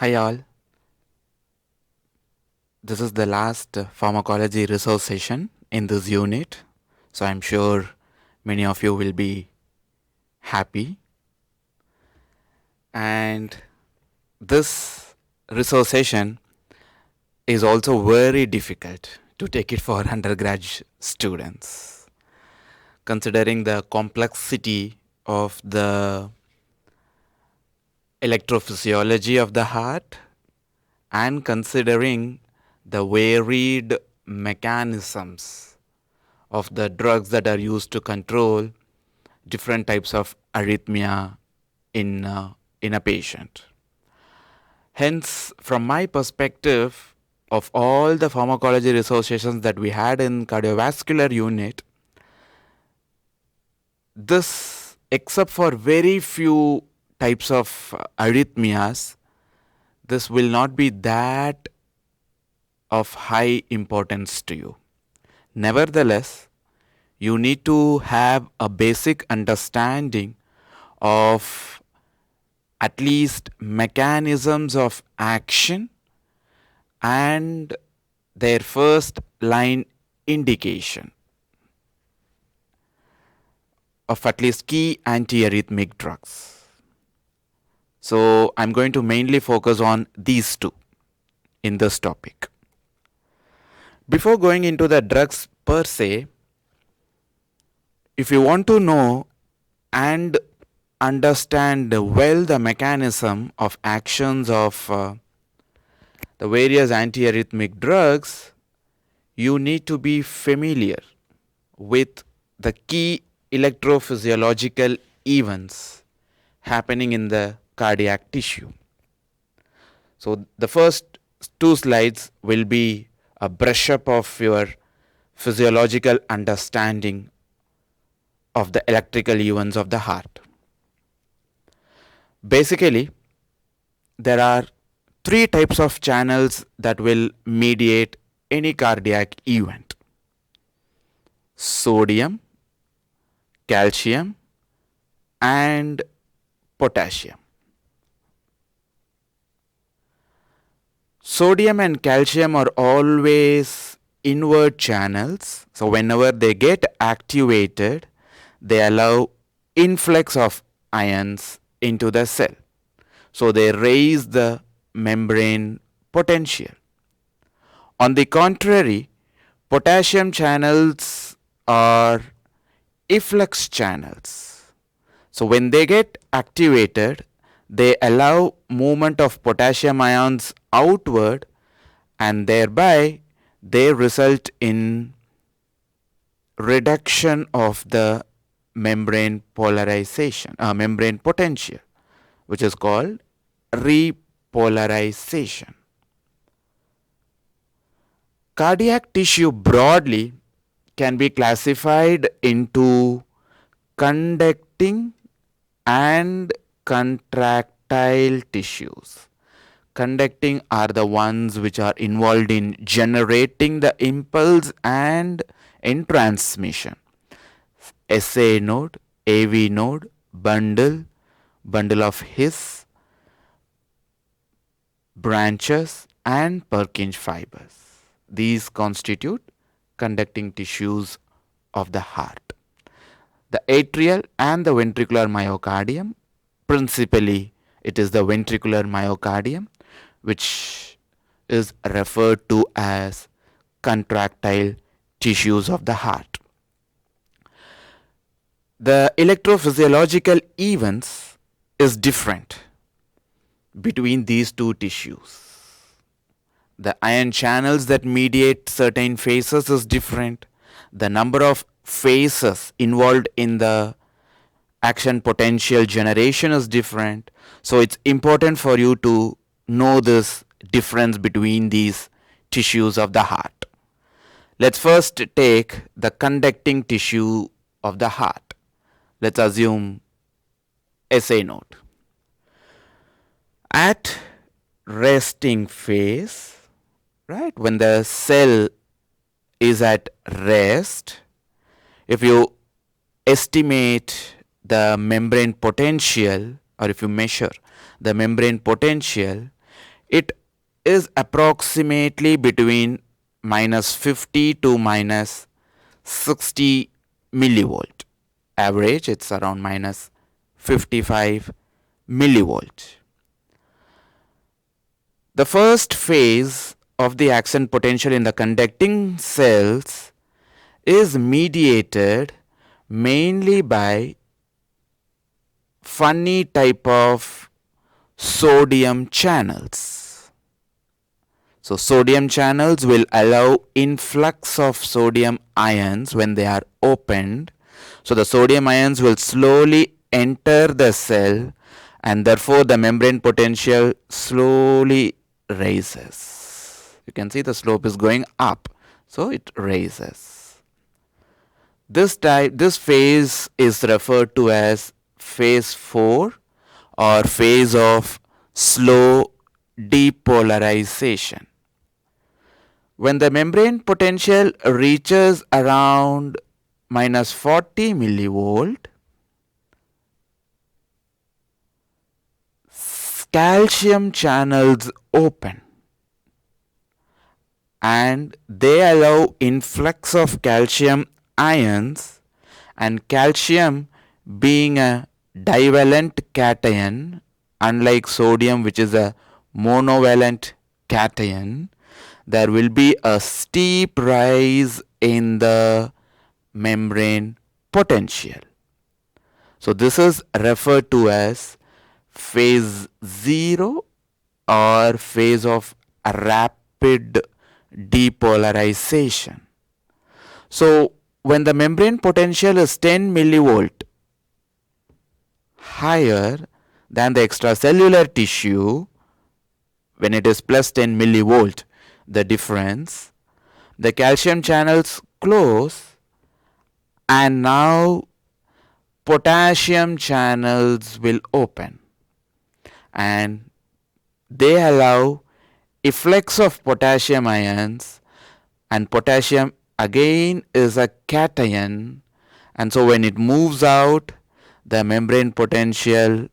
Hi all, this is the last pharmacology resource session in this unit. So I'm sure many of you will be happy. And this resource session is also very difficult to take it for undergrad students, considering the complexity of the electrophysiology of the heart and considering the varied mechanisms of the drugs that are used to control different types of arrhythmia in a patient. Hence, from my perspective, of all the pharmacology resource sessions that we had in cardiovascular unit, this, except for very few types of arrhythmias, this will not be that of high importance to you. Nevertheless, you need to have a basic understanding of at least mechanisms of action and their first line indication of at least key antiarrhythmic drugs. So I'm going to mainly focus on these two in this topic. Before going into the drugs per se, if you want to know and understand well the mechanism of actions of the various antiarrhythmic drugs, you need to be familiar with the key electrophysiological events happening in the cardiac tissue. So the first two slides will be a brush up of your physiological understanding of the electrical events of the heart. Basically, there are three types of channels that will mediate any cardiac event: sodium, calcium, and potassium. Sodium and calcium are always inward channels, so whenever they get activated, they allow influx of ions into the cell. So they raise the membrane potential. On the contrary, potassium channels are efflux channels. So when they get activated, they allow movement of potassium ions outward, and thereby they result in reduction of the membrane polarization, membrane potential, which is called repolarization. Cardiac tissue broadly can be classified into conducting and contractile tissues. Conducting are the ones which are involved in generating the impulse and in transmission. SA node, AV node, bundle of His, branches, and Purkinje fibers. These constitute conducting tissues of the heart. The atrial and the ventricular myocardium, principally it is the ventricular myocardium, which is referred to as contractile tissues of the heart. The electrophysiological events is different between these two tissues. The ion channels that mediate certain phases is different. The number of phases involved in the action potential generation is different. So it's important for you to know this difference between these tissues of the heart. Let's first take the conducting tissue of the heart. Let's assume SA node. At resting phase, right, when the cell is at rest, if you estimate the membrane potential, or if you measure the membrane potential, It is approximately between minus 50 to minus 60 millivolt. Average, it's around minus 55 millivolt. The first phase of the action potential in the conducting cells is mediated mainly by funny type of sodium channels. So sodium channels will allow influx of sodium ions when they are opened. So the sodium ions will slowly enter the cell, and therefore the membrane potential slowly raises. You can see the slope is going up, so it raises. This phase is referred to as phase 4 or phase of slow depolarization. When the membrane potential reaches around minus 40 millivolt, calcium channels open and they allow influx of calcium ions, and calcium being a divalent cation, unlike sodium which is a monovalent cation, there will be a steep rise in the membrane potential. So this is referred to as phase 0 or phase of rapid depolarization. So when the membrane potential is 10 millivolt higher than the extracellular tissue, when it is plus 10 millivolt, the difference, the calcium channels close, and now potassium channels will open, and they allow efflux of potassium ions, and potassium again is a cation, and so when it moves out, the membrane potential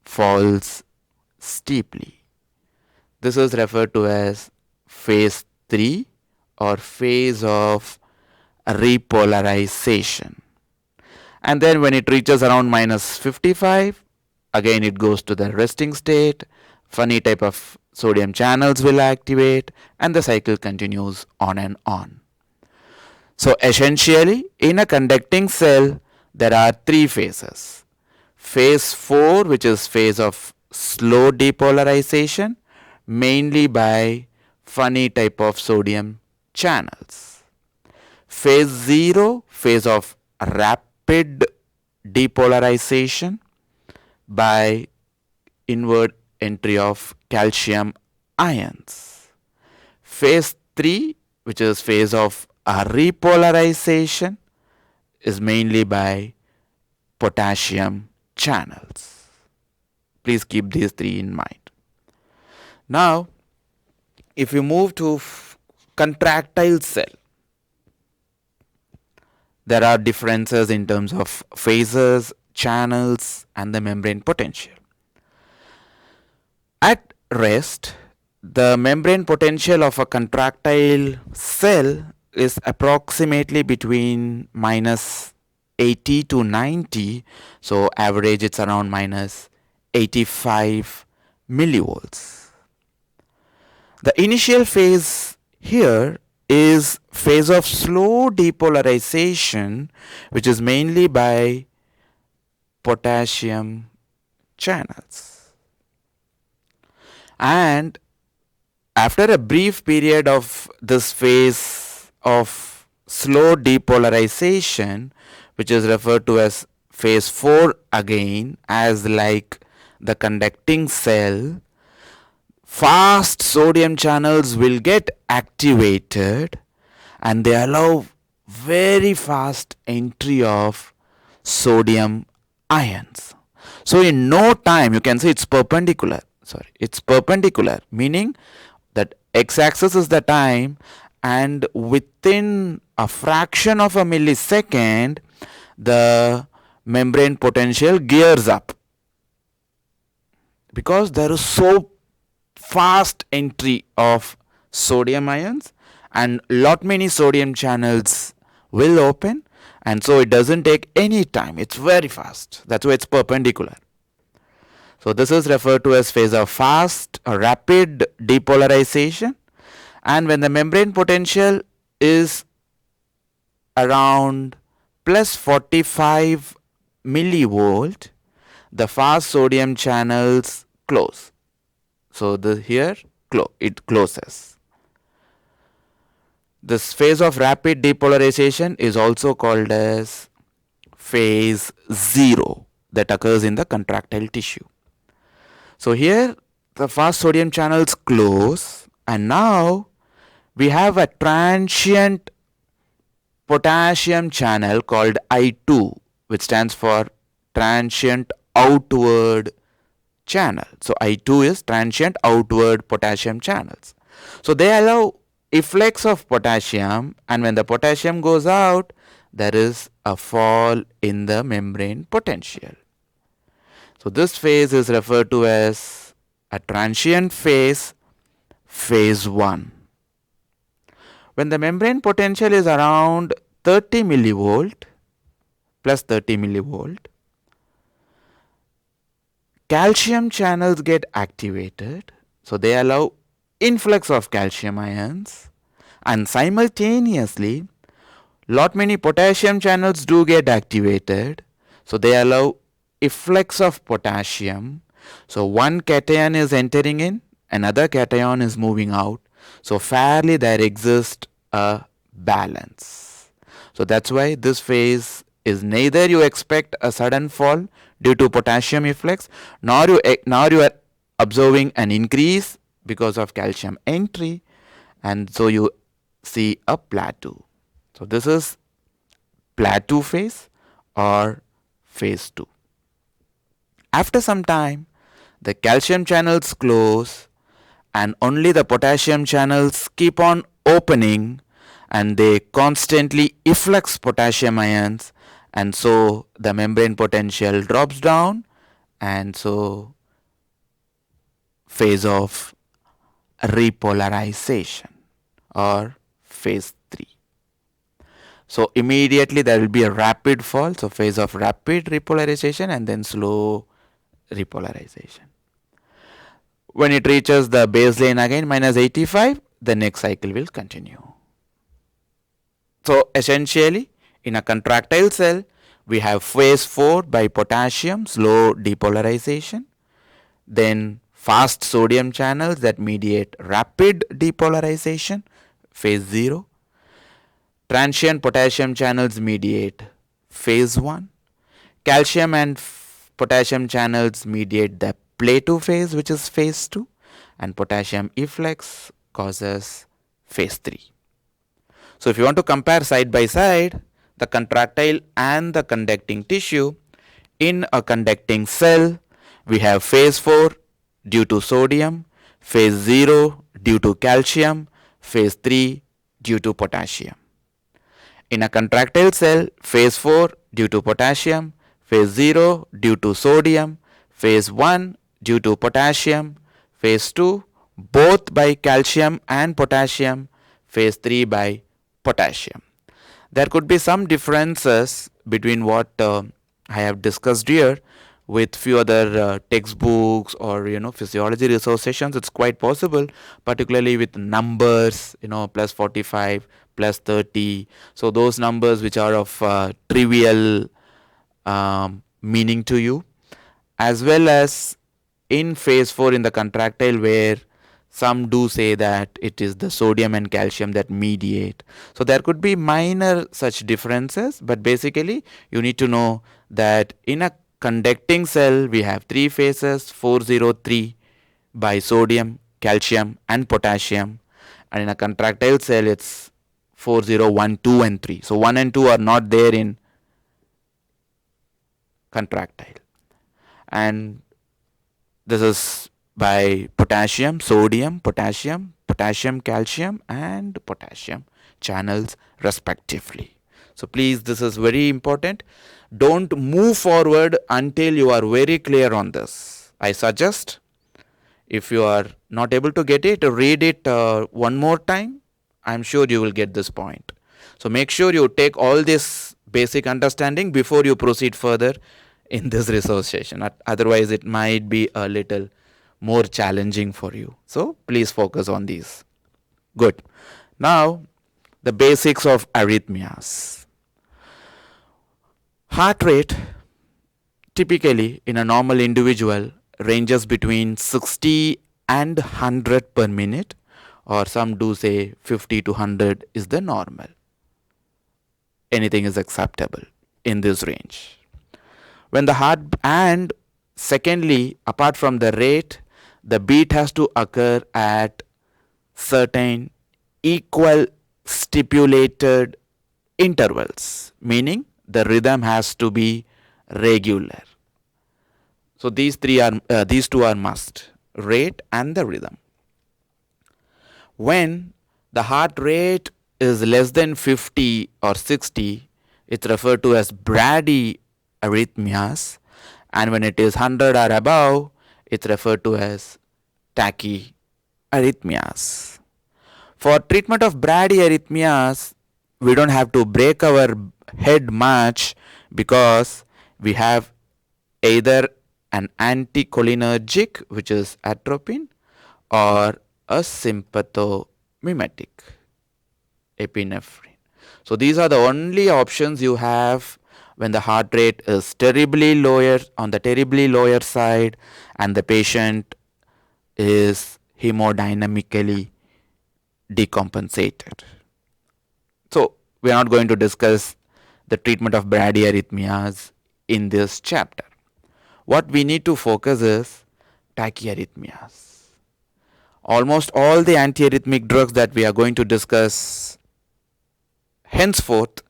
falls steeply. This is referred to as phase 3 or phase of repolarization. And then when it reaches around minus 55, again it goes to the resting state, funny type of sodium channels will activate, and the cycle continues on and on. So essentially, in a conducting cell, there are 3 phases. Phase 4, which is phase of slow depolarization, mainly by funny type of sodium channels. Phase 0, phase of rapid depolarization by inward entry of calcium ions. Phase 3, which is phase of repolarization, is mainly by potassium channels. Please keep these 3 in mind. Now, if you move to contractile cell, there are differences in terms of phases, channels, and the membrane potential. At rest, the membrane potential of a contractile cell is approximately between minus 80 to 90, so average it's around minus 85 millivolts. The initial phase here is phase of slow depolarization, which is mainly by potassium channels. And after a brief period of this phase of slow depolarization, which is referred to as phase 4 again, as like the conducting cell, fast sodium channels will get activated and they allow very fast entry of sodium ions. So in no time, you can say it's perpendicular. It's perpendicular, meaning that x-axis is the time, and within a fraction of a millisecond, the membrane potential gears up, because there is so fast entry of sodium ions, and lot many sodium channels will open, and so it doesn't take any time. It's very fast. That's why it's perpendicular. So this is referred to as phase of fast or rapid depolarization. And when the membrane potential is around plus 45 millivolt, the fast sodium channels close. So here it closes. This phase of rapid depolarization is also called as phase 0 that occurs in the contractile tissue. So here the fast sodium channels close, and now we have a transient potassium channel called I2, which stands for transient outward channel. So I2 is transient outward potassium channels. So they allow efflux of potassium, and when the potassium goes out, there is a fall in the membrane potential. So this phase is referred to as a transient phase, phase 1. When the membrane potential is around 30 millivolt, plus 30 millivolt, calcium channels get activated. So they allow influx of calcium ions, and simultaneously lot many potassium channels do get activated. So they allow efflux of potassium. So one cation is entering in, another cation is moving out. So fairly there exists a balance. So that's why this phase is neither you expect a sudden fall due to potassium efflux, nor you are observing an increase because of calcium entry, and so you see a plateau. So this is plateau phase or phase 2. After some time, the calcium channels close and only the potassium channels keep on opening, and they constantly efflux potassium ions, and so the membrane potential drops down, and so phase of repolarization or phase 3. So immediately there will be a rapid fall, so phase of rapid repolarization and then slow repolarization. When it reaches the baseline again minus 85, the next cycle will continue. So essentially in a contractile cell we have phase 4 by potassium, slow depolarization, then fast sodium channels that mediate rapid depolarization, phase 0. Transient potassium channels mediate phase 1. Calcium and potassium channels mediate the plateau phase, which is phase 2, and potassium efflux causes phase 3. So if you want to compare side by side the contractile and the conducting tissue, in a conducting cell we have phase 4 due to sodium, phase 0 due to calcium, phase 3 due to potassium. In a contractile cell, phase 4 due to potassium, phase 0 due to sodium, phase 1 due to potassium, phase 2 both by calcium and potassium, phase 3 by potassium. There could be some differences between what I have discussed here with few other textbooks or physiology resource sessions. It's quite possible, particularly with numbers, plus 45, plus 30. So those numbers which are of trivial meaning to you, as well as in phase 4 in the contractile, where some do say that it is the sodium and calcium that mediate. So there could be minor such differences, but basically you need to know that in a conducting cell we have 3 phases, 403 by sodium, calcium and potassium, and in a contractile cell it's 4012 and 3. So 1 and 2 are not there in contractile, and this is by potassium, sodium, potassium, calcium and potassium channels respectively. So please, this is very important. Don't move forward until you are very clear on this. I suggest If you are not able to get it, read it one more time. I'm sure you will get this point. So make sure you take all this basic understanding before you proceed further in this resource session. Otherwise, it might be a little more challenging for you. So please focus on these. Good. Now, the basics of arrhythmias. Heart rate typically in a normal individual ranges between 60 and 100 per minute, or some do say 50 to 100 is the normal. Anything is acceptable in this range. When the heart, and secondly, apart from the rate, the beat has to occur at certain equal stipulated intervals, meaning the rhythm has to be regular. So these two are must: rate and the rhythm. When the heart rate is less than 50 or 60, it's referred to as bradyarrhythmias, and when it is 100 or above, it's referred to as tachyarrhythmias. For treatment of bradyarrhythmias, we don't have to break our head much because we have either an anticholinergic, which is atropine, or a sympathomimetic, epinephrine. So these are the only options you have when the heart rate is terribly lower, on the terribly lower side, and the patient is hemodynamically decompensated. So we are not going to discuss the treatment of bradyarrhythmias in this chapter. What we need to focus is tachyarrhythmias. Almost all the antiarrhythmic drugs that we are going to discuss henceforth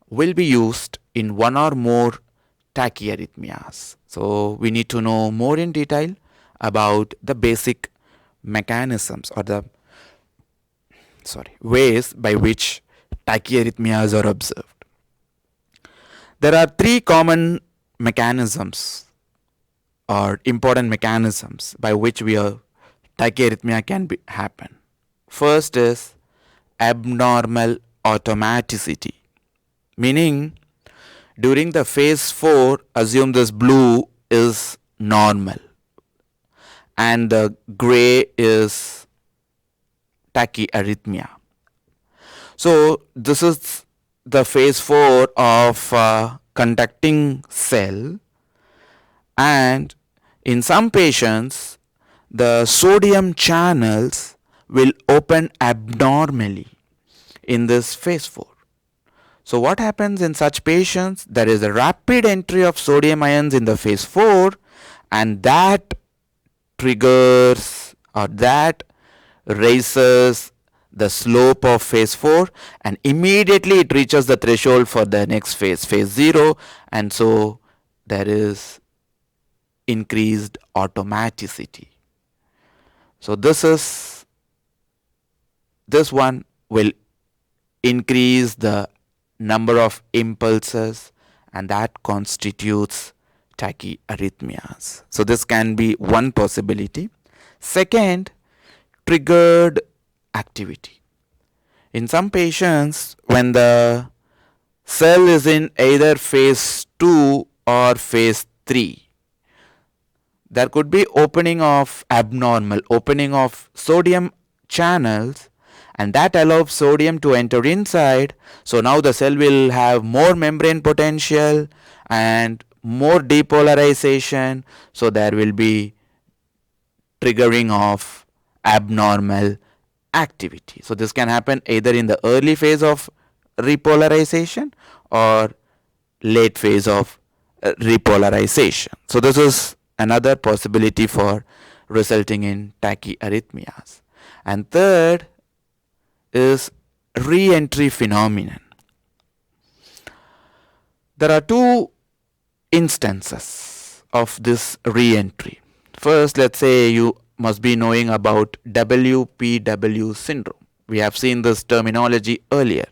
will be used in one or more tachyarrhythmias. So we need to know more in detail about the basic mechanisms or the ways by which tachyarrhythmias are observed. There are three common mechanisms or important mechanisms by which tachyarrhythmia can happen. First is abnormal automaticity, meaning during the phase 4, assume this blue is normal and the gray is tachyarrhythmia. So this is the phase 4 of conducting cell, and in some patients the sodium channels will open abnormally in this phase 4. So what happens in such patients? There is a rapid entry of sodium ions in the phase 4, and that triggers or that raises the slope of phase 4, and immediately it reaches the threshold for the next phase, phase 0, and so there is increased automaticity. So this one will increase the number of impulses, and that constitutes tachyarrhythmias. So this can be one possibility. Second, triggered activity. In some patients, when the cell is in either phase 2 or phase 3, there could be opening of sodium channels, and that allows sodium to enter inside. So now the cell will have more membrane potential and more depolarization, so there will be triggering of abnormal activity. So this can happen either in the early phase of repolarization or late phase of repolarization. So this is another possibility for resulting in tachyarrhythmias. And third is re-entry phenomenon. There are two instances of this re-entry. First, let's say you must be knowing about WPW syndrome. We have seen this terminology earlier.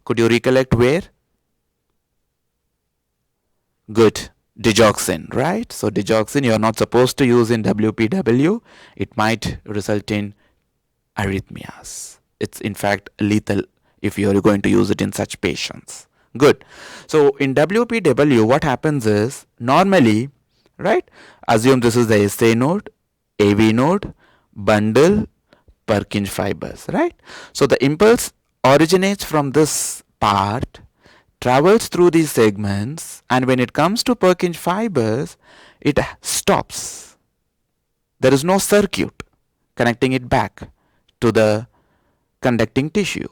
Could you recollect where? Good. digoxin, right? So digoxin you are not supposed to use in WPW. It might result in arrhythmias. It's in fact lethal if you are going to use it in such patients. Good. So in WPW, what happens is normally, right? Assume this is the SA node, AV node, bundle, Purkinje fibers, right? So the impulse originates from this part, travels through these segments, and when it comes to Purkinje fibers, it stops. There is no circuit connecting it back to the conducting tissue.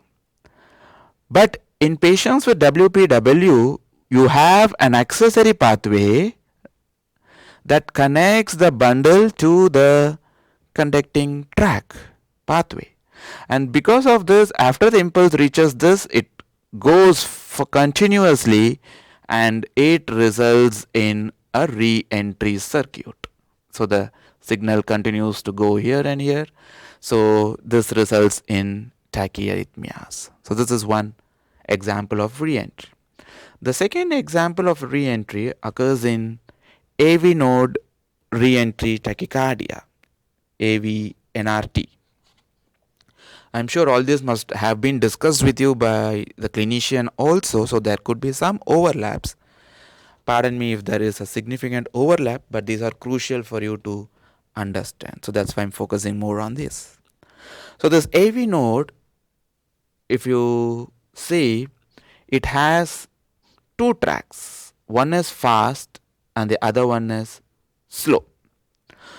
But in patients with WPW, you have an accessory pathway that connects the bundle to the conducting track pathway. And because of this, after the impulse reaches this, it goes for continuously and it results in a re-entry circuit. So the signal continues to go here and here. So this results in tachyarrhythmias. So this is one example of re-entry. The second example of re-entry occurs in AV node re-entry tachycardia, AVNRT. I'm sure all this must have been discussed with you by the clinician also, so there could be some overlaps. Pardon me if there is a significant overlap, but these are crucial for you to understand. So that's why I'm focusing more on this. So this AV node, if you see, it has two tracks. One is fast and the other one is slow.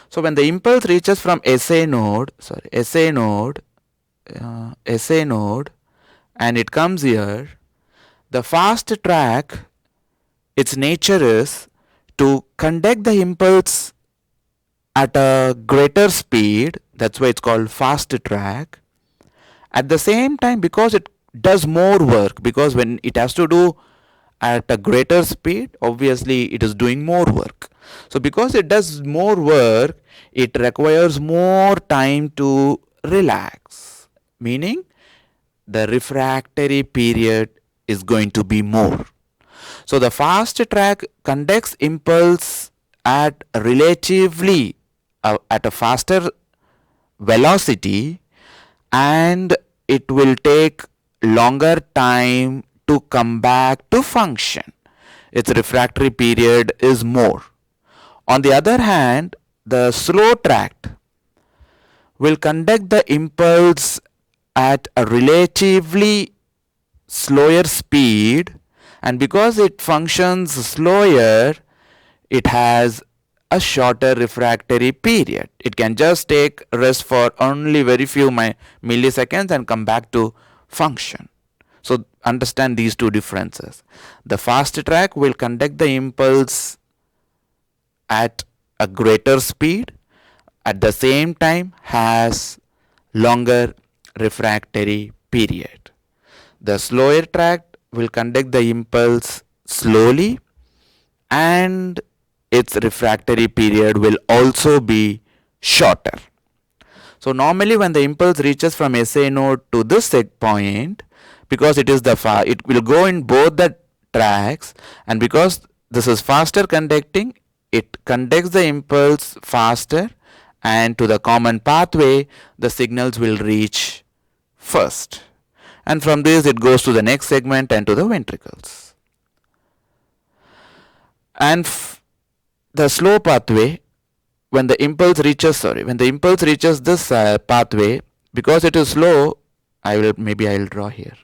So when the impulse reaches from SA node, and it comes here, the fast track, its nature is to conduct the impulse at a greater speed. That's why it's called fast track. At the same time, because it does more work, because when it has to do at a greater speed, obviously it is doing more work. So because it does more work, it requires more time to relax, meaning the refractory period is going to be more. So the fast track conducts impulse at relatively at a faster velocity, and it will take longer time to come back to function. Its refractory period is more. On the other hand, the slow tract will conduct the impulse at a relatively slower speed, and because it functions slower, it has a shorter refractory period. It can just take rest for only very few milliseconds and come back to function. So understand these two differences. The fast track will conduct the impulse at a greater speed, at the same time has longer refractory period. The slower tract will conduct the impulse slowly, and its refractory period will also be shorter. So normally when the impulse reaches from SA node to this set point, because it is it will go in both the tracks, and because this is faster conducting, it conducts the impulse faster, and to the common pathway the signals will reach first, and from this it goes to the next segment and to the ventricles. And the slow pathway, when the impulse reaches this pathway, because it is slow, I'll draw here.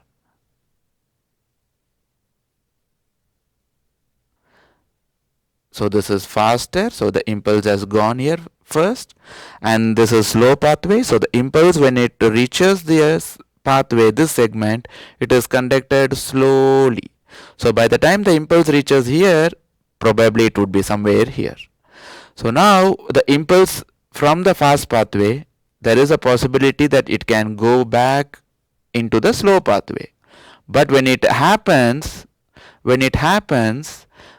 So this is faster, so the impulse has gone here first, and this is slow pathway. So the impulse, when it reaches this pathway, this segment, it is conducted slowly. So by the time the impulse reaches here, probably it would be somewhere here. So now the impulse from the fast pathway, there is a possibility that it can go back into the slow pathway. But when it happens,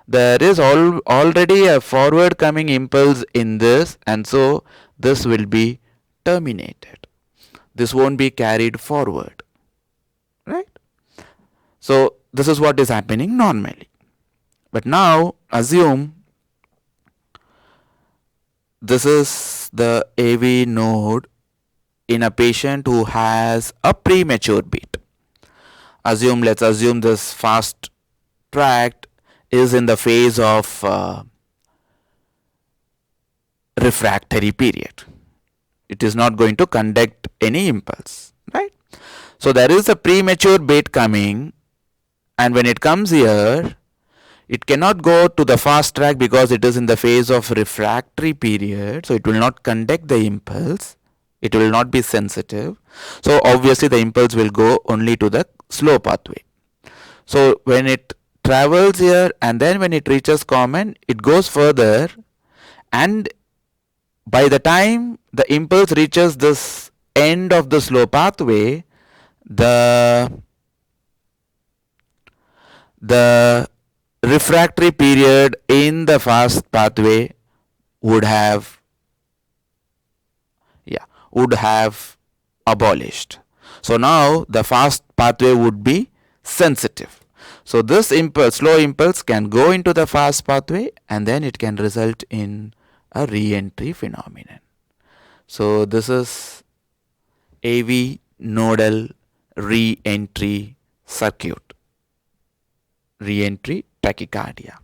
there is already a forward coming impulse in this, and so this will be terminated. This won't be carried forward, right? So this is what is happening normally. But now assume this is the AV node in a patient who has a premature beat. Let's assume this fast tract is in the phase of refractory period. It is not going to conduct any impulse, right? So there is a premature beat coming, and when it comes here, it cannot go to the fast track because it is in the phase of refractory period, so it will not conduct the impulse, it will not be sensitive, so obviously the impulse will go only to the slow pathway. So when it travels here and then when it reaches common, it goes further, and by the time the impulse reaches this end of the slow pathway, the refractory period in the fast pathway would have abolished. So now the fast pathway would be sensitive. So this impulse, slow impulse, can go into the fast pathway and then it can result in a re-entry phenomenon. So this is AV nodal re-entry circuit, re-entry tachycardia.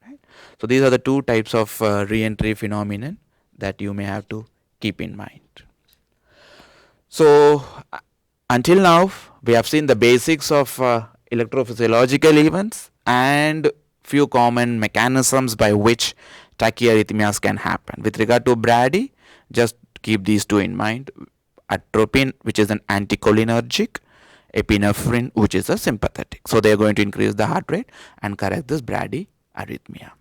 Right? So these are the two types of re-entry phenomenon that you may have to keep in mind. So until now we have seen the basics of electrophysiological events and few common mechanisms by which tachyarrhythmias can happen. With regard to Brady, just keep these two in mind: atropine, which is an anticholinergic, epinephrine, which is a sympathetic. So they are going to increase the heart rate and correct this bradyarrhythmia.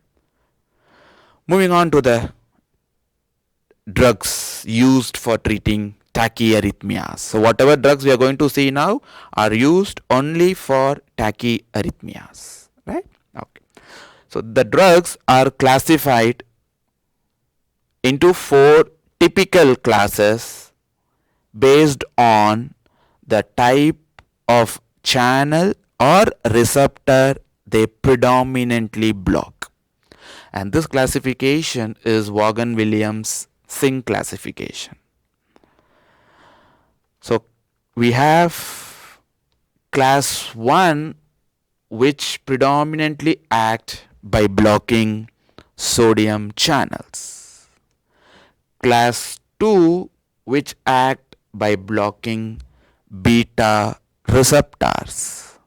Moving on to the drugs used for treating tachyarrhythmias. So whatever drugs we are going to see now are used only for tachyarrhythmias, right? Okay. So the drugs are classified into 4 typical classes based on the type of channel or receptor they predominantly block. And this classification is Vaughan-Williams Singh classification. So we have class 1, which predominantly act by blocking sodium channels. Class 2, which act by blocking beta receptors.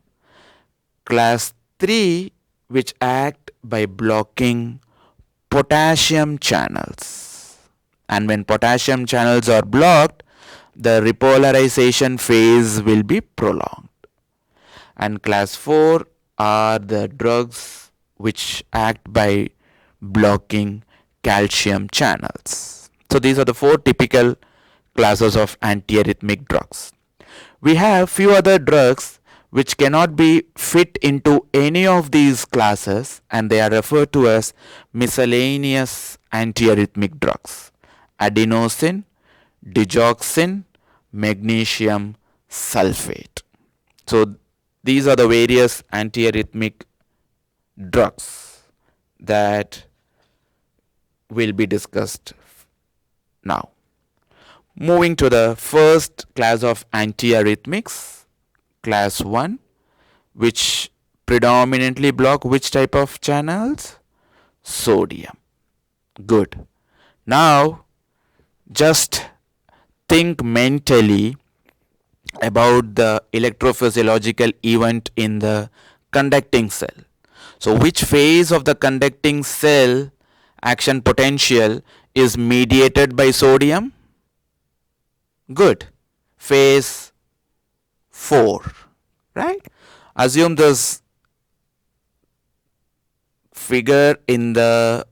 Class 3, which act by blocking potassium channels. And when potassium channels are blocked, the repolarization phase will be prolonged. And class 4 are the drugs which act by blocking calcium channels. So these are the 4 typical classes of antiarrhythmic drugs. We have few other drugs which cannot be fit into any of these classes, and they are referred to as miscellaneous antiarrhythmic drugs: adenosine, digoxin, magnesium sulfate. So these are the various antiarrhythmic drugs that will be discussed now. Moving to the first class of antiarrhythmics, class 1, which predominantly block which type of channels? Sodium. Good. Now just think mentally about the electrophysiological event in the conducting cell. So which phase of the conducting cell action potential is mediated by sodium? Good. Phase 4, right? Assume this figure in the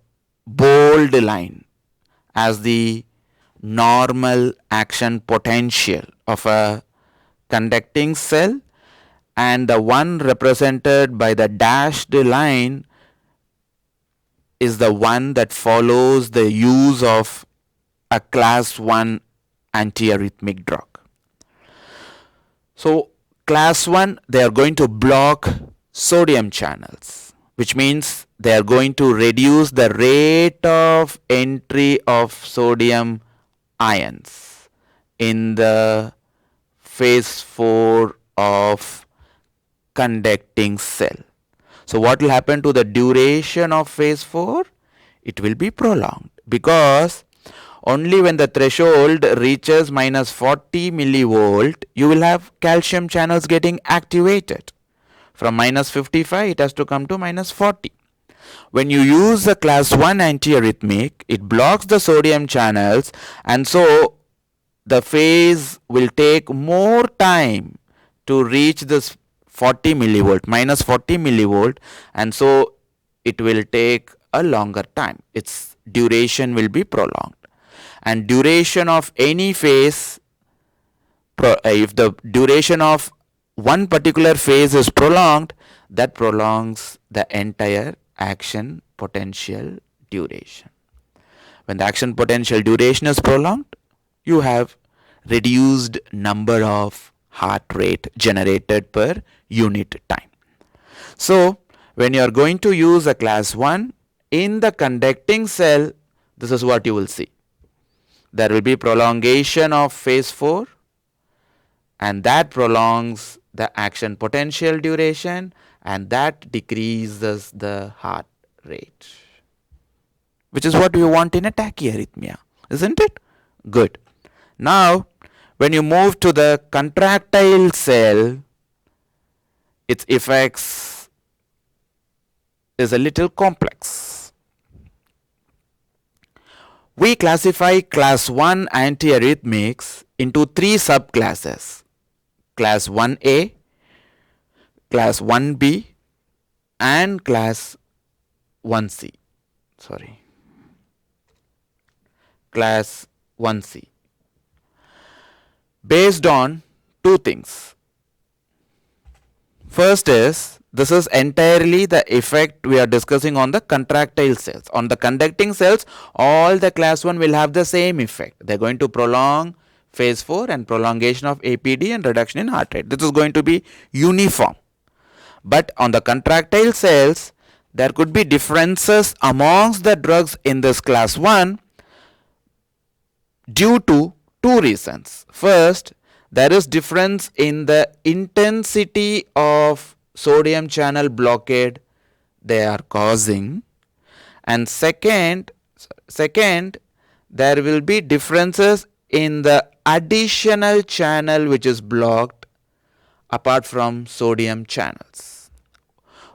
bold line as the normal action potential of a conducting cell, and the one represented by the dashed line is the one that follows the use of a class 1 antiarrhythmic drug. So class 1, they are going to block sodium channels. which means they are going to reduce the rate of entry of sodium ions in the phase 4 of conducting cell. So what will happen to the duration of phase 4? It will be prolonged, because only when the threshold reaches minus 40 millivolt, you will have calcium channels getting activated. From minus 55, it has to come to minus 40. When you use a class 1 antiarrhythmic, it blocks the sodium channels, and so the phase will take more time to reach this 40 millivolt, minus 40 millivolt, and so it will take a longer time. Its duration will be prolonged. And duration of any phase, if the duration of one particular phase is prolonged, that prolongs the entire action potential duration. When the action potential duration is prolonged, you have reduced number of heart rate generated per unit time. So when you are going to use a class 1 in the conducting cell, this is what you will see. There will be prolongation of phase 4, and that prolongs the action potential duration, and that decreases the heart rate, which is what we want in a tachyarrhythmia, isn't it? Good. Now, when you move to the contractile cell, its effects is a little complex. We classify class 1 antiarrhythmics into 3 subclasses: class 1A, class 1B, and class 1C. Class 1C. Based on 2 things. First is, this is entirely the effect we are discussing on the contractile cells. On the conducting cells, all the class 1 will have the same effect. They are going to prolong phase 4 and prolongation of APD and reduction in heart rate. This is going to be uniform. But on the contractile cells, there could be differences amongst the drugs in this class 1 due to 2 reasons. First, there is difference in the intensity of sodium channel blockade they are causing, and second, there will be differences in the additional channel which is blocked apart from sodium channels.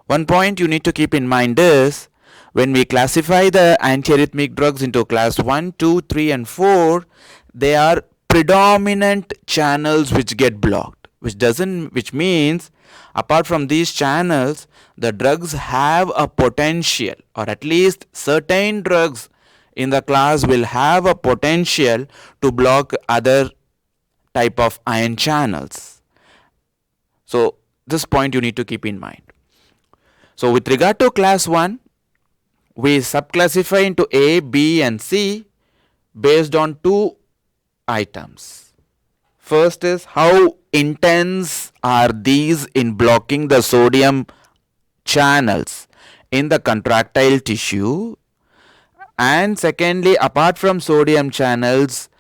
One point you need to keep in mind is, when we classify the antiarrhythmic drugs into class 1, 2, 3 and 4, they are predominant channels which get blocked, which means apart from these channels, the drugs have a potential, or at least certain drugs in the class will have a potential to block other type of ion channels. So this point you need to keep in mind. So with regard to class 1, we subclassify into A, B and C based on 2 items. First is, how intense are these in blocking the sodium channels in the contractile tissue, and secondly, apart from sodium channels,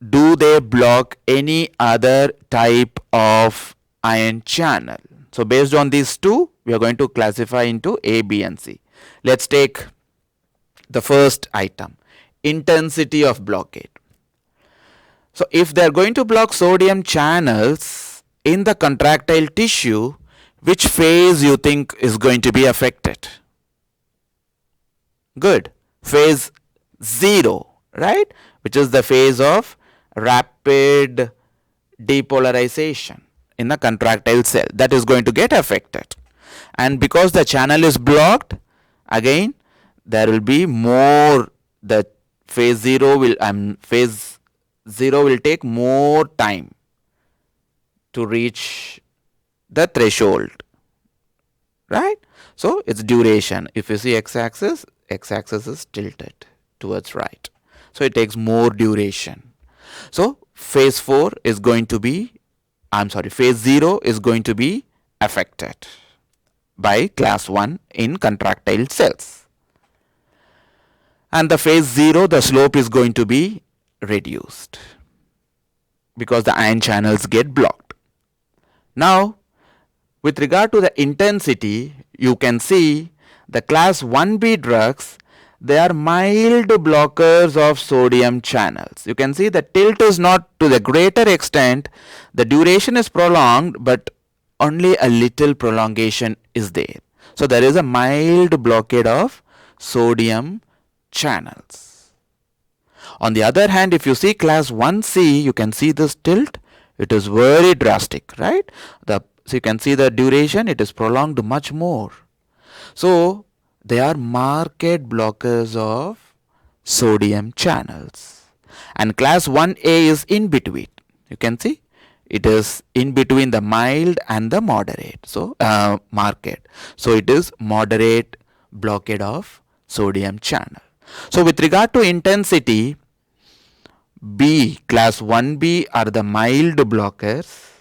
do they block any other type of ion channel? So based on these 2, we are going to classify into A, B and C. Let's take the first item, intensity of blockade. So if they are going to block sodium channels in the contractile tissue, which phase you think is going to be affected? Good. Phase 0, right? Which is the phase of rapid depolarization in the contractile cell. That is going to get affected. And because the channel is blocked, again, there will be more, the phase 0 will take more time to reach the threshold, right? So its duration, if you see x-axis is tilted towards right, so it takes more duration. So phase 4 is going to be, phase 0 is going to be affected by class 1 in contractile cells. And the phase 0, the slope is going to be reduced because the ion channels get blocked. Now, with regard to the intensity, you can see the class 1b drugs, they are mild blockers of sodium channels. You can see the tilt is not to the greater extent, the duration is prolonged, but only a little prolongation is there. So there is a mild blockade of sodium channels. On the other hand, if you see class 1c, you can see this tilt, it is very drastic, right? So you can see the duration, it is prolonged much more. So they are marked blockers of sodium channels. And class 1a is in between. You can see it is in between the mild and the moderate. So marked. So it is moderate blockade of sodium channel. So with regard to intensity, B, class 1b are the mild blockers,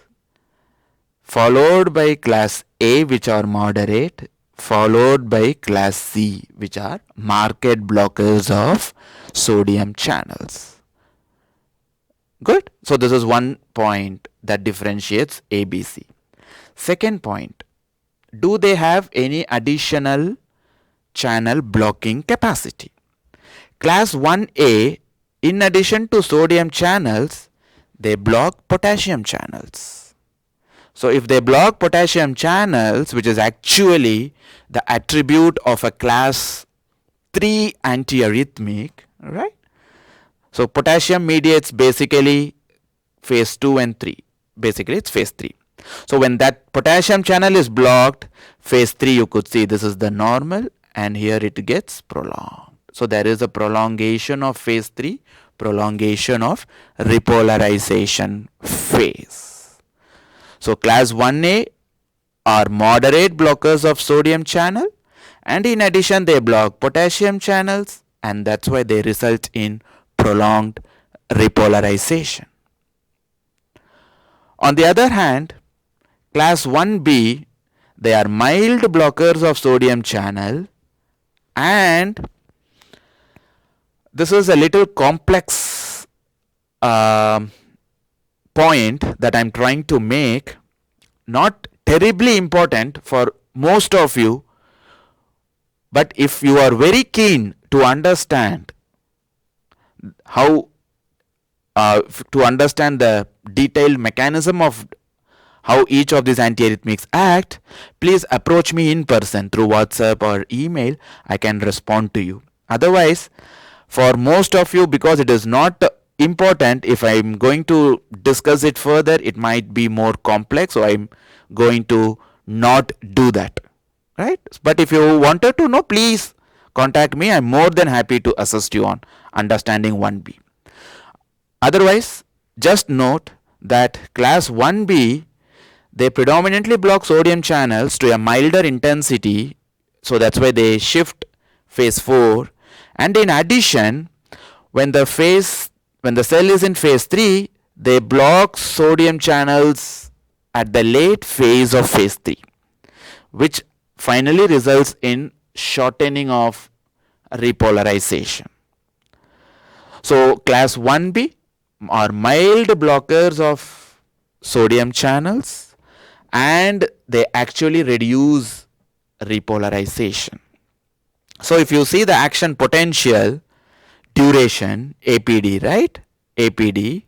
followed by class A, which are moderate, followed by class C, which are marked blockers of sodium channels. Good. So this is one point that differentiates ABC. Second point, do they have any additional channel blocking capacity? Class 1A, in addition to sodium channels, they block potassium channels. So if they block potassium channels, which is actually the attribute of a class 3 antiarrhythmic, right? So potassium mediates basically phase 2 and 3. Basically it's phase 3. So when that potassium channel is blocked, phase 3 you could see this is the normal, and here it gets prolonged. So there is a prolongation of phase 3, prolongation of repolarization phase. So class 1A are moderate blockers of sodium channel, and in addition they block potassium channels, and that's why they result in prolonged repolarization. On the other hand, class 1B, they are mild blockers of sodium channel, and this is a little complex point that I'm trying to make, not terribly important for most of you, but if you are very keen to understand how to understand the detailed mechanism of how each of these antiarrhythmics act, please approach me in person through WhatsApp or email. I can respond to you. Otherwise, for most of you, because it is not important, if I'm going to discuss it further, it might be more complex, so I'm going to not do that, right? But if you wanted to know, please contact me. I'm more than happy to assist you on understanding 1B. Otherwise, just note that class 1B, they predominantly block sodium channels to a milder intensity, so that's why they shift phase 4. And in addition, when the cell is in phase 3, they block sodium channels at the late phase of phase 3, which finally results in shortening of repolarization. So class 1B are mild blockers of sodium channels, and they actually reduce repolarization. So if you see the action potential duration, APD, right? APD,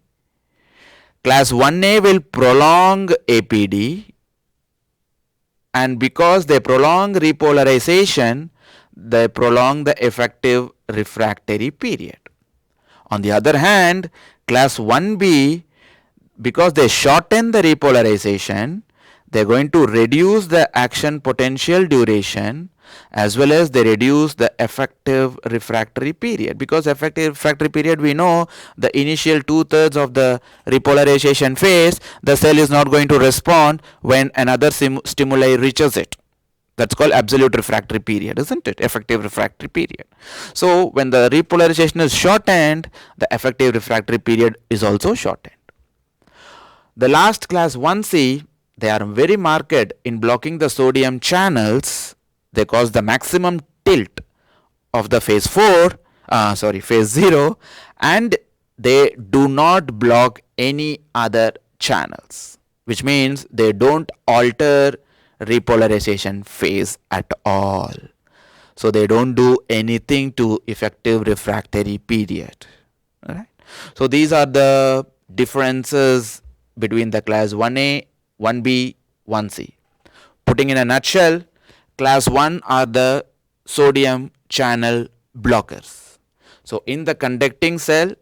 class 1A will prolong APD, and because they prolong repolarization, they prolong the effective refractory period. On the other hand, class 1B, because they shorten the repolarization, they're going to reduce the action potential duration, as well as they reduce the effective refractory period, because effective refractory period, we know the initial 2/3 of the repolarization phase, the cell is not going to respond when another stimuli reaches it. That's called absolute refractory period, isn't it? Effective refractory period. So when the repolarization is shortened, the effective refractory period is also shortened. The last class 1C, they are very marked in blocking the sodium channels. They cause the maximum tilt of the phase 0, and they do not block any other channels, which means they don't alter repolarization phase at all. So they don't do anything to effective refractory period. All right. So these are the differences between the class 1A, 1B, 1C. Putting in a nutshell, class 1 are the sodium channel blockers. So in the conducting cell,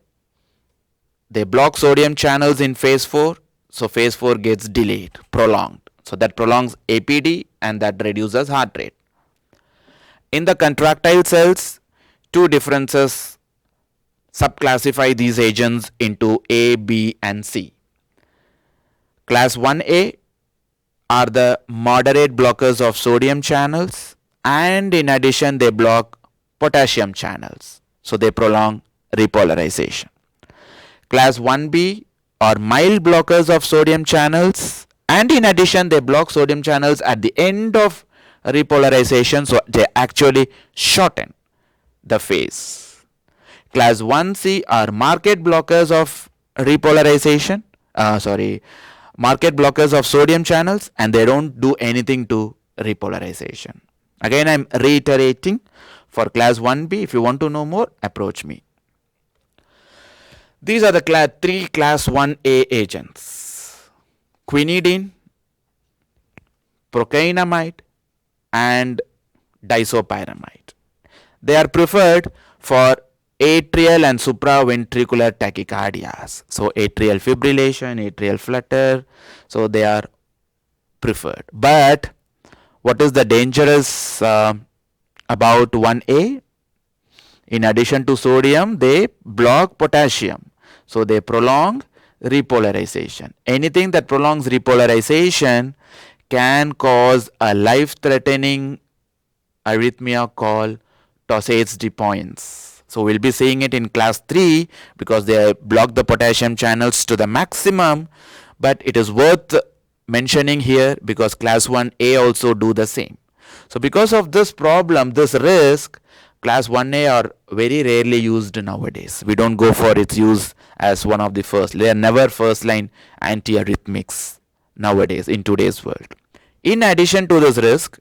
they block sodium channels in phase 4. So phase 4 gets delayed, prolonged. So that prolongs APD and that reduces heart rate. In the contractile cells, two differences subclassify these agents into A, B, and C. Class 1A are the moderate blockers of sodium channels, and in addition they block potassium channels. So they prolong repolarization. Class 1B are mild blockers of sodium channels, and in addition they block sodium channels at the end of repolarization, so they actually shorten the phase. Class 1C are marked blockers of repolarization, marked blockers of sodium channels, and they don't do anything to repolarization. Again, I'm reiterating, for class 1B, if you want to know more, approach me. These are the three class 1A agents: quinidine, procainamide, and disopyramide. They are preferred for atrial and supraventricular tachycardias. So atrial fibrillation, atrial flutter, so they are preferred. But what is the dangerous about 1A? In addition to sodium, they block potassium. So they prolong repolarization. Anything that prolongs repolarization can cause a life-threatening arrhythmia called Tosates de Pointes. So we'll be seeing it in class 3 because they block the potassium channels to the maximum, but it is worth mentioning here because class 1A also do the same. So because of this problem, this risk, class 1A are very rarely used nowadays. We don't go for its use as one of the first. They are never first line antiarrhythmics nowadays in today's world. In addition to this risk,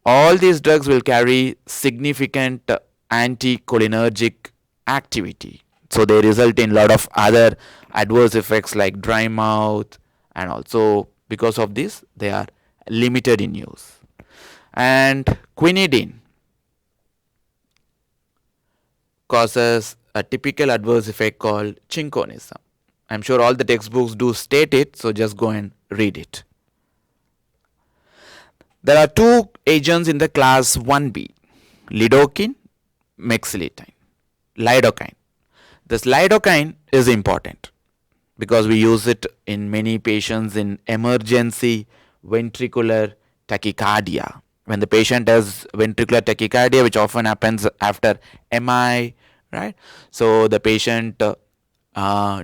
all these drugs will carry significant anticholinergic activity. So they result in a lot of other adverse effects like dry mouth, and also because of this they are limited in use. And quinidine causes a typical adverse effect called chinchonism. I'm sure all the textbooks do state it, so just go and read it. There are two agents in the class 1B, lidocaine, mexiletine, lidocaine. This lidocaine is important because we use it in many patients in emergency ventricular tachycardia. When the patient has ventricular tachycardia, which often happens after MI, right? So the patient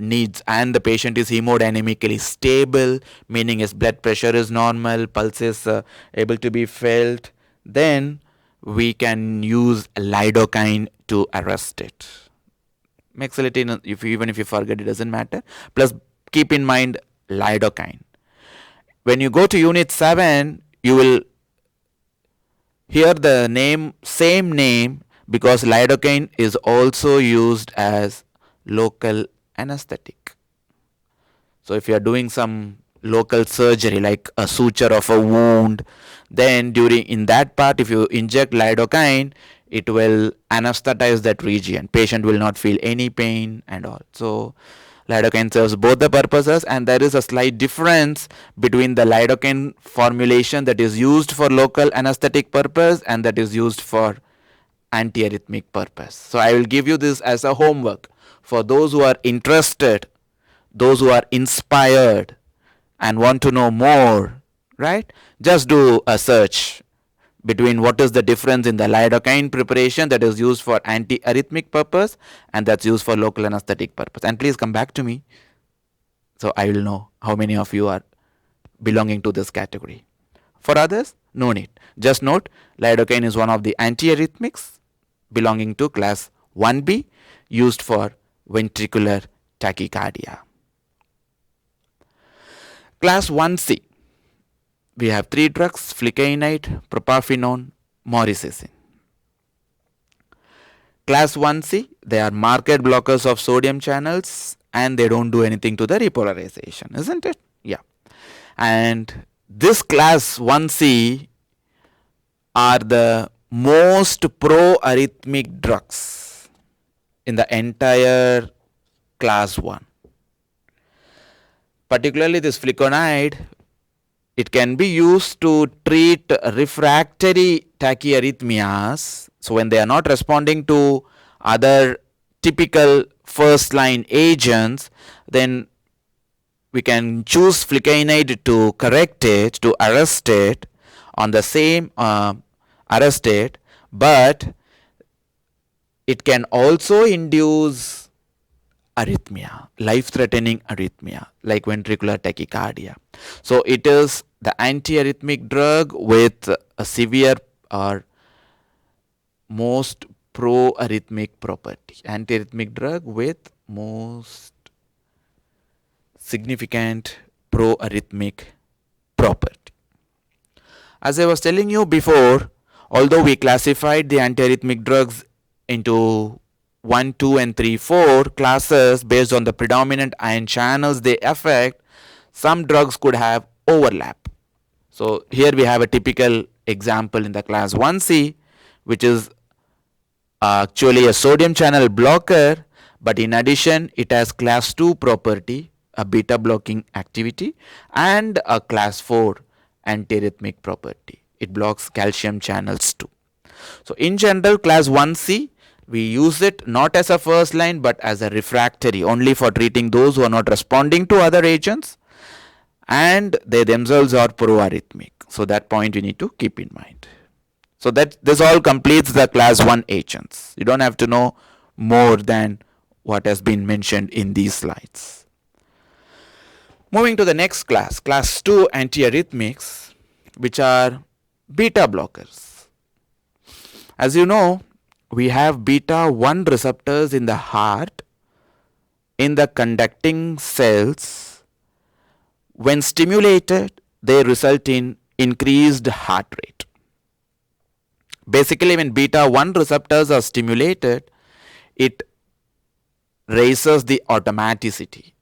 needs, and the patient is hemodynamically stable, meaning his blood pressure is normal, pulse is able to be felt, then we can use lidocaine to arrest it. Mexiletine, even if you forget, it doesn't matter. Plus, keep in mind lidocaine. When you go to unit 7, you will hear the same name, because lidocaine is also used as local anesthetic. So if you are doing some local surgery like a suture of a wound, then in that part, if you inject lidocaine, it will anesthetize that region. Patient will not feel any pain and all. So lidocaine serves both the purposes, and there is a slight difference between the lidocaine formulation that is used for local anesthetic purpose and that is used for antiarrhythmic purpose. So I will give you this as a homework for those who are interested, those who are inspired and want to know more, right? Just do a search between what is the difference in the lidocaine preparation that is used for antiarrhythmic purpose and that's used for local anesthetic purpose. And please come back to me so I will know how many of you are belonging to this category. For others, no need. Just note, lidocaine is one of the antiarrhythmics belonging to class 1B, used for ventricular tachycardia. Class 1C, we have three drugs: flecainide, propafenone, morisecin. Class 1C, they are marked blockers of sodium channels and they don't do anything to the repolarization, isn't it? Yeah. And this class 1C are the most pro-arrhythmic drugs in the entire class 1. Particularly this flecainide, it can be used to treat refractory tachyarrhythmias. So when they are not responding to other typical first line agents, then we can choose flecainide to correct it, to arrest it on the same arrest it, but it can also induce arrhythmia, life-threatening arrhythmia like ventricular tachycardia. So it is the antiarrhythmic drug with a severe or most pro-arrhythmic property. Antiarrhythmic drug with most significant pro-arrhythmic property. As I was telling you before, although we classified the antiarrhythmic drugs into 1, 2 and 3, 4 classes based on the predominant ion channels they affect, some drugs could have overlap. So here we have a typical example in the class 1C, which is actually a sodium channel blocker, but in addition it has class 2 property, a beta blocking activity, and a class 4 antiarrhythmic property. It blocks calcium channels too. So in general, class 1C, we use it not as a first line but as a refractory, only for treating those who are not responding to other agents and they themselves are pro-arrhythmic. So that point you need to keep in mind. So that this all completes the class 1 agents. You don't have to know more than what has been mentioned in these slides. Moving to the next class, class 2 antiarrhythmics, which are beta blockers. As you know, we have beta 1 receptors in the heart, in the conducting cells. When stimulated, they result in increased heart rate. Basically, when beta 1 receptors are stimulated, it raises the automaticity.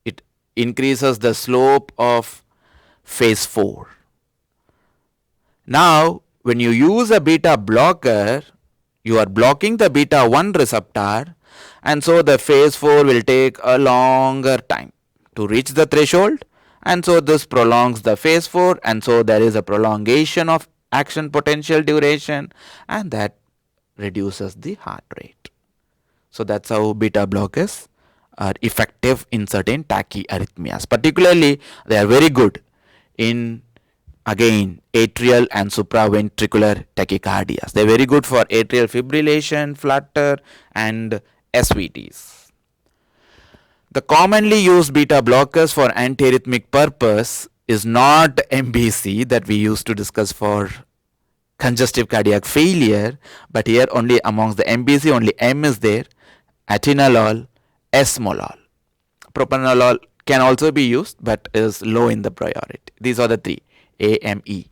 It increases the slope of phase 4. Now, when you use a beta blocker, you are blocking the beta 1 receptor, and so the phase 4 will take a longer time to reach the threshold, and so this prolongs the phase 4, and so there is a prolongation of action potential duration, and that reduces the heart rate. So that's how beta blockers are effective in certain tachyarrhythmias. Particularly, they are very good in, again, atrial and supraventricular tachycardias. They are very good for atrial fibrillation, flutter, and SVTs. The commonly used beta blockers for antiarrhythmic purpose is not MBC that we used to discuss for congestive cardiac failure, but here only amongst the MBC only M is there: atenolol, esmolol. Propranolol can also be used but is low in the priority. These are the three: AME,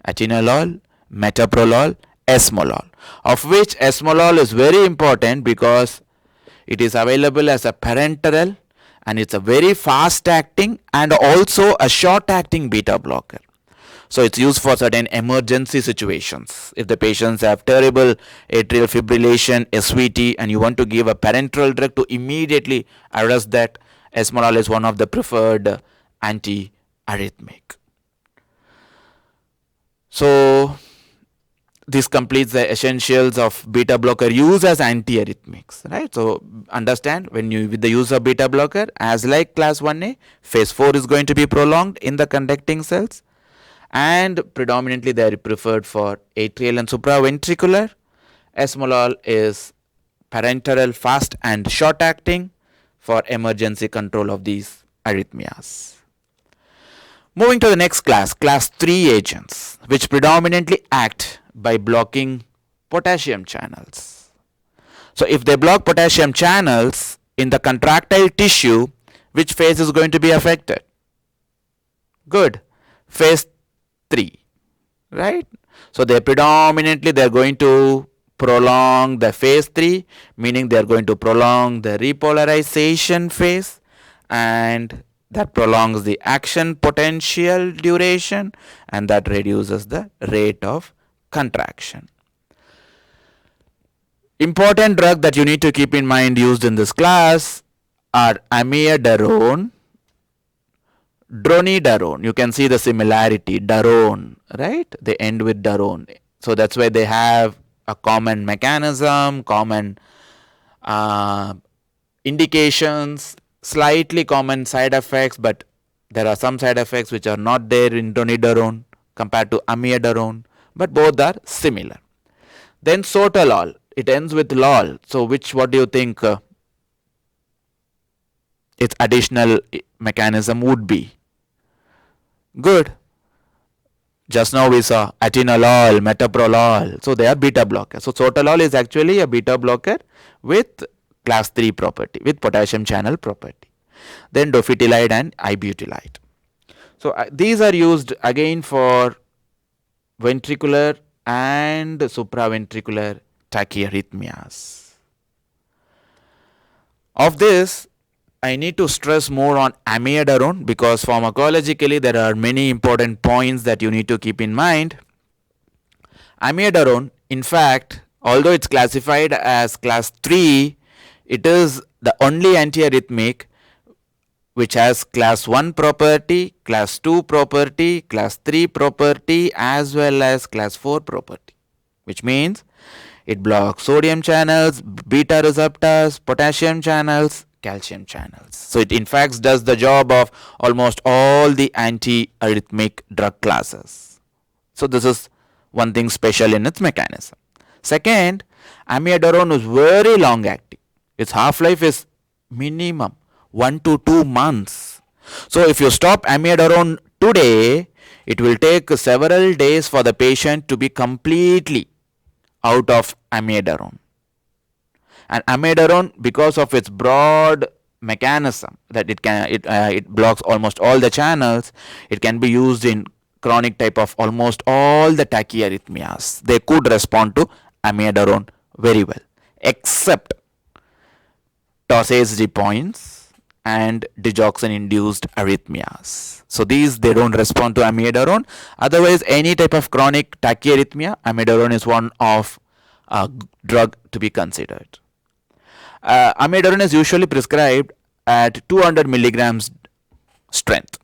atenolol, metoprolol, esmolol, of which esmolol is very important because it is available as a parenteral and it's a very fast acting and also a short acting beta blocker. So it's used for certain emergency situations. If the patients have terrible atrial fibrillation, SVT, and you want to give a parenteral drug to immediately arrest that, esmolol is one of the preferred antiarrhythmic. So this completes the essentials of beta blocker use as antiarrhythmics, right? So understand, when you with the use of beta blocker, as like class 1A, phase 4 is going to be prolonged in the conducting cells, and predominantly they are preferred for atrial and supraventricular. Esmolol is parenteral, fast and short acting for emergency control of these arrhythmias. Moving to the next class, class 3 agents, which predominantly act by blocking potassium channels. So if they block potassium channels in the contractile tissue, which phase is going to be affected? Good. Phase 3, right? So they're going to prolong the phase 3, meaning they're going to prolong the repolarization phase, and that prolongs the action potential duration, and that reduces the rate of contraction. Important drug that you need to keep in mind used in this class are amiodarone, dronidarone. You can see the similarity, darone, right? They end with darone. So that's why they have a common mechanism, common indications, slightly common side effects, but there are some side effects which are not there in dronidarone compared to amiodarone, but both are similar. Then sotalol, it ends with lol. So what do you think its additional mechanism would be? Good. Just now we saw atenolol, metoprolol. So they are beta blockers. So sotalol is actually a beta blocker with class 3 property, with potassium channel property. Then dofetilide and ibutylide. So these are used again for ventricular and supraventricular tachyarrhythmias. Of this, I need to stress more on amiodarone because pharmacologically there are many important points that you need to keep in mind. Amiodarone, in fact, although it's classified as class 3, it is the only antiarrhythmic which has class 1 property, class 2 property, class 3 property, as well as class 4 property, which means it blocks sodium channels, beta receptors, potassium channels, calcium channels. So it in fact does the job of almost all the antiarrhythmic drug classes. So this is one thing special in its mechanism. Second, amiodarone is very long acting. Its half-life is minimum 1 to 2 months. So if you stop amiodarone today, it will take several days for the patient to be completely out of amiodarone. And amiodarone, because of its broad mechanism that it blocks almost all the channels, it can be used in chronic type of almost all the tachyarrhythmias. They could respond to amiodarone very well, except Torsades de Pointes and digoxin induced arrhythmias. So these, they don't respond to amiodarone. Otherwise, any type of chronic tachyarrhythmia, amiodarone is one of a drug to be considered. Amiodarone is usually prescribed at 200 milligrams strength,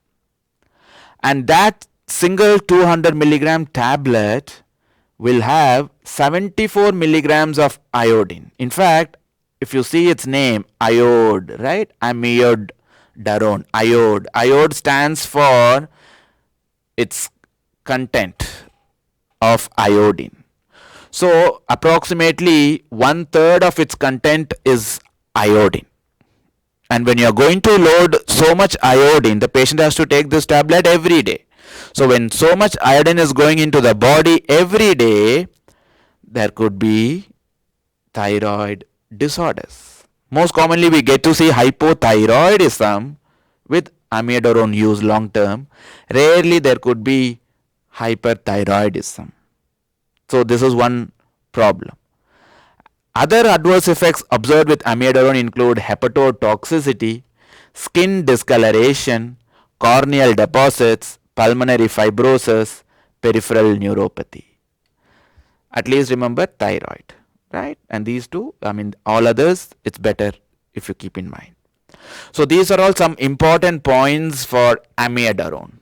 and that single 200 milligram tablet will have 74 milligrams of iodine. In fact, if you see its name, iode, right? Amiodarone, iode. Iode stands for its content of iodine. So approximately 1/3 of its content is iodine. And when you are going to load so much iodine, the patient has to take this tablet every day. So when so much iodine is going into the body every day, there could be thyroid disorders. Most commonly we get to see hypothyroidism with amiodarone use long term. Rarely there could be hyperthyroidism. So this is one problem. Other adverse effects observed with amiodarone include hepatotoxicity, skin discoloration, corneal deposits, pulmonary fibrosis, peripheral neuropathy. At least remember thyroid, right? And these two, all others, it's better if you keep in mind. So these are all some important points for amiodarone.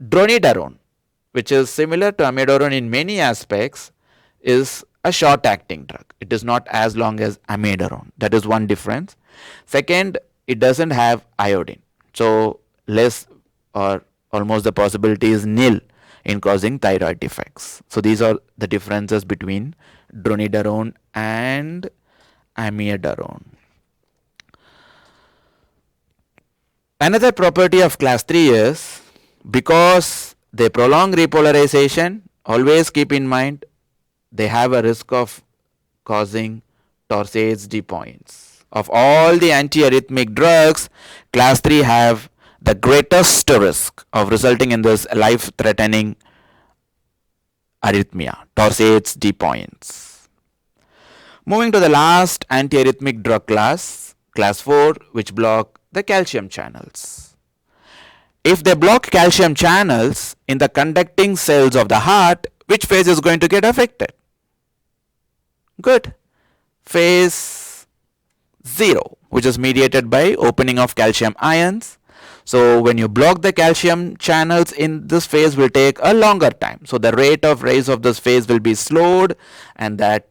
Dronidarone, which is similar to amiodarone in many aspects, is a short acting drug. It is not as long as amiodarone. That is one difference. Second, it doesn't have iodine. So less or almost the possibility is nil in causing thyroid defects. So these are the differences between dronidarone and amiodarone. Another property of class 3 is because they prolong repolarization, always keep in mind they have a risk of causing Torsades D points. Of all the antiarrhythmic drugs, class 3 have the greatest risk of resulting in this life-threatening arrhythmia, Torsades D points. Moving to the last antiarrhythmic drug class, class 4, which block the calcium channels. If they block calcium channels in the conducting cells of the heart, which phase is going to get affected? Good. Phase 0, which is mediated by opening of calcium ions. So when you block the calcium channels in this phase will take a longer time. So the rate of rise of this phase will be slowed, and that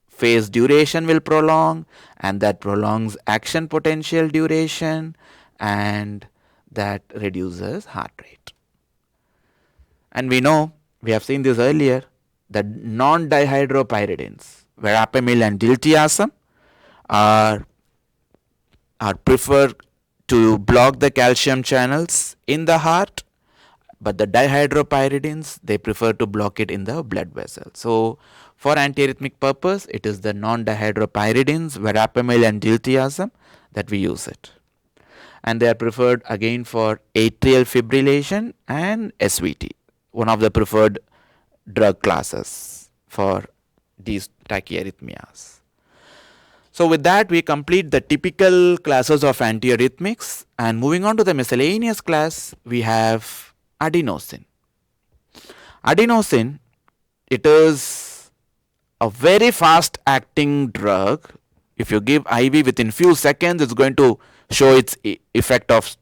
phase duration will prolong, and that prolongs action potential duration, and that reduces heart rate. And we know, we have seen this earlier, that non-dihydropyridines, verapamil and diltiazem, are preferred to block the calcium channels in the heart, but the dihydropyridines, they prefer to block it in the blood vessel. So for antiarrhythmic purpose, it is the non-dihydropyridines, verapamil and diltiazem, that we use it. And they are preferred again for atrial fibrillation and SVT, one of the preferred drug classes for these tachyarrhythmias. So with that, we complete the typical classes of antiarrhythmics, and moving on to the miscellaneous class, we have adenosine. Adenosine, it is a very fast acting drug. If you give IV within few seconds, it's going to show its effect of